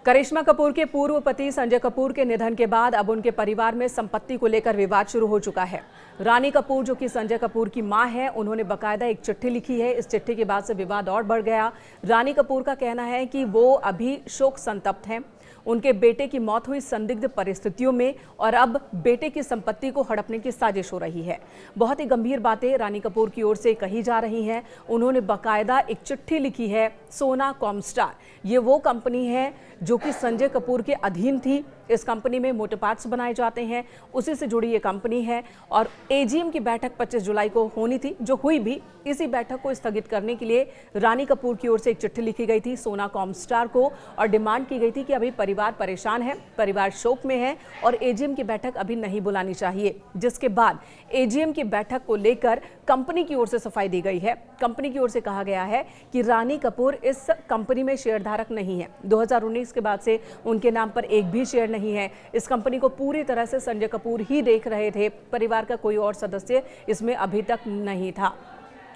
करिश्मा कपूर के पूर्व पति संजय कपूर के निधन के बाद अब उनके परिवार में संपत्ति को लेकर विवाद शुरू हो चुका है। रानी कपूर, जो कि संजय कपूर की मां है, उन्होंने बकायदा एक चिट्ठी लिखी है। इस चिट्ठी के बाद से विवाद और बढ़ गया। रानी कपूर का कहना है कि वो अभी शोक संतप्त हैं। उनके बेटे की मौत हुई संदिग्ध परिस्थितियों में और अब बेटे की संपत्ति को हड़पने की साजिश हो रही है। बहुत ही गंभीर बातें रानी कपूर की ओर से कही जा रही हैं। उन्होंने बकायदा एक चिट्ठी लिखी है। सोना कॉमस्टार, ये वो कंपनी है जो कि संजय कपूर के अधीन थी। इस कंपनी में मोटर पार्ट्स बनाए जाते हैं, उसी से जुड़ी ये कंपनी है। और एजीएम की बैठक 25 जुलाई को होनी थी, जो हुई भी। इसी बैठक को स्थगित करने के लिए रानी कपूर की ओर से एक चिट्ठी लिखी गई थी सोना कॉमस्टार को, और डिमांड की गई थी कि अभी परिवार परेशान है, परिवार शोक में है और एजीएम की बैठक अभी नहीं बुलानी चाहिए। जिसके बाद एजीएम की बैठक को लेकर कंपनी की ओर से सफाई दी गई है। कंपनी की ओर से कहा गया है कि रानी कपूर इस कंपनी में शेयरधारक नहीं है। 2019 के बाद से उनके नाम पर एक भी शेयर नहीं है। इस कंपनी को पूरी तरह से संजय कपूर ही देख रहे थे। परिवार का कोई और सदस्य इसमें अभी तक नहीं था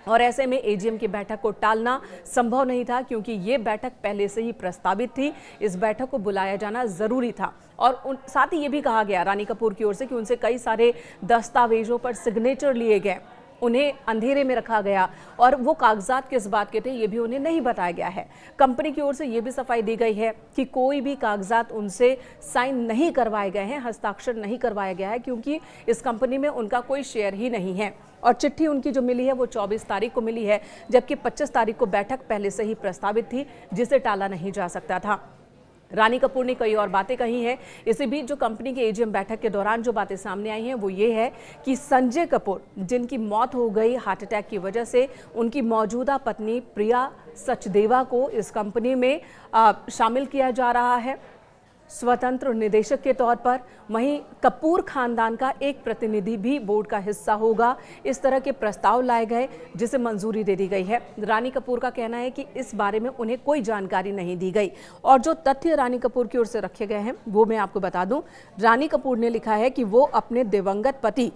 और ऐसे में एजीएम की बैठक को टालना संभव नहीं था, क्योंकि ये बैठक पहले से ही प्रस्तावित थी। इस बैठक को बुलाया जाना जरूरी था। और साथ ही ये भी कहा गया रानी कपूर की ओर से कि उनसे कई सारे दस्तावेजों पर सिग्नेचर लिए गए, उन्हें अंधेरे में रखा गया और वो कागजात किस बात के थे ये भी उन्हें नहीं बताया गया है। कंपनी की ओर से ये भी सफाई दी गई है कि कोई भी कागजात उनसे साइन नहीं करवाए गए हैं, हस्ताक्षर नहीं करवाया गया है, क्योंकि इस कंपनी में उनका कोई शेयर ही नहीं है। और चिट्ठी उनकी जो मिली है वो 24 तारीख को मिली है, जबकि 25 तारीख को बैठक पहले से ही प्रस्तावित थी, जिसे टाला नहीं जा सकता था। रानी कपूर ने कई और बातें कही हैं। इसी बीच जो कंपनी के एजीएम बैठक के दौरान जो बातें सामने आई हैं वो ये है कि संजय कपूर, जिनकी मौत हो गई हार्ट अटैक की वजह से, उनकी मौजूदा पत्नी प्रिया सचदेवा को इस कंपनी में शामिल किया जा रहा है स्वतंत्र निदेशक के तौर पर। वहीं कपूर खानदान का एक प्रतिनिधि भी बोर्ड का हिस्सा होगा। इस तरह के प्रस्ताव लाए गए, जिसे मंजूरी दे दी गई है। रानी कपूर का कहना है कि इस बारे में उन्हें कोई जानकारी नहीं दी गई। और जो तथ्य रानी कपूर की ओर से रखे गए हैं वो मैं आपको बता दूं। रानी कपूर ने लिखा है कि वो अपने दिवंगत पति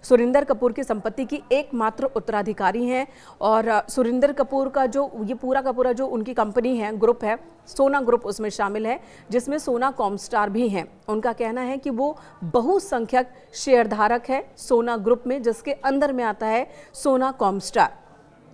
सुरिंदर कपूर की संपत्ति की एकमात्र उत्तराधिकारी हैं। और सुरिंदर कपूर का जो ये पूरा का पूरा जो उनकी कंपनी है, ग्रुप है, सोना ग्रुप उसमें शामिल है, जिसमें सोना कॉमस्टार भी हैं। उनका कहना है कि वो बहुसंख्यक शेयरधारक है सोना ग्रुप में, जिसके अंदर में आता है सोना कॉमस्टार।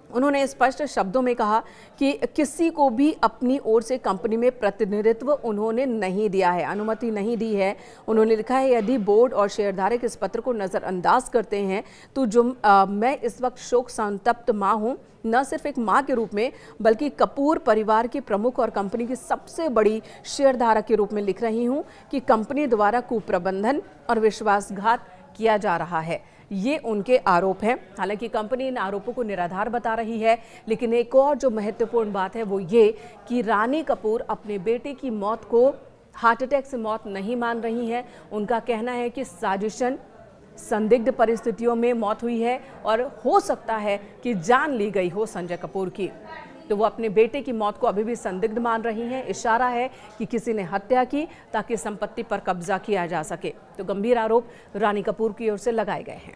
उन्होंने स्पष्ट शब्दों में कहा कि किसी को भी अपनी ओर से कंपनी में प्रतिनिधित्व उन्होंने नहीं दिया है, अनुमति नहीं दी है। उन्होंने लिखा है, यदि बोर्ड और शेयरधारक इस पत्र को नज़रअंदाज करते हैं तो मैं इस वक्त शोक संतप्त मां हूं, न सिर्फ एक मां के रूप में बल्कि कपूर परिवार की प्रमुख और कंपनी की सबसे बड़ी शेयरधारक के रूप में लिख रही हूं कि कंपनी द्वारा कुप्रबंधन और विश्वासघात किया जा रहा है। ये उनके आरोप हैं। हालांकि कंपनी इन आरोपों को निराधार बता रही है, लेकिन एक और जो महत्वपूर्ण बात है वो ये कि रानी कपूर अपने बेटे की मौत को हार्ट अटैक से मौत नहीं मान रही हैं। उनका कहना है कि साजिशन, संदिग्ध परिस्थितियों में मौत हुई है और हो सकता है कि जान ली गई हो संजय कपूर की। तो वो अपने बेटे की मौत को अभी भी संदिग्ध मान रही हैं। इशारा है कि किसी ने हत्या की ताकि संपत्ति पर कब्जा किया जा सके। तो गंभीर आरोप रानी कपूर की ओर से लगाए गए हैं।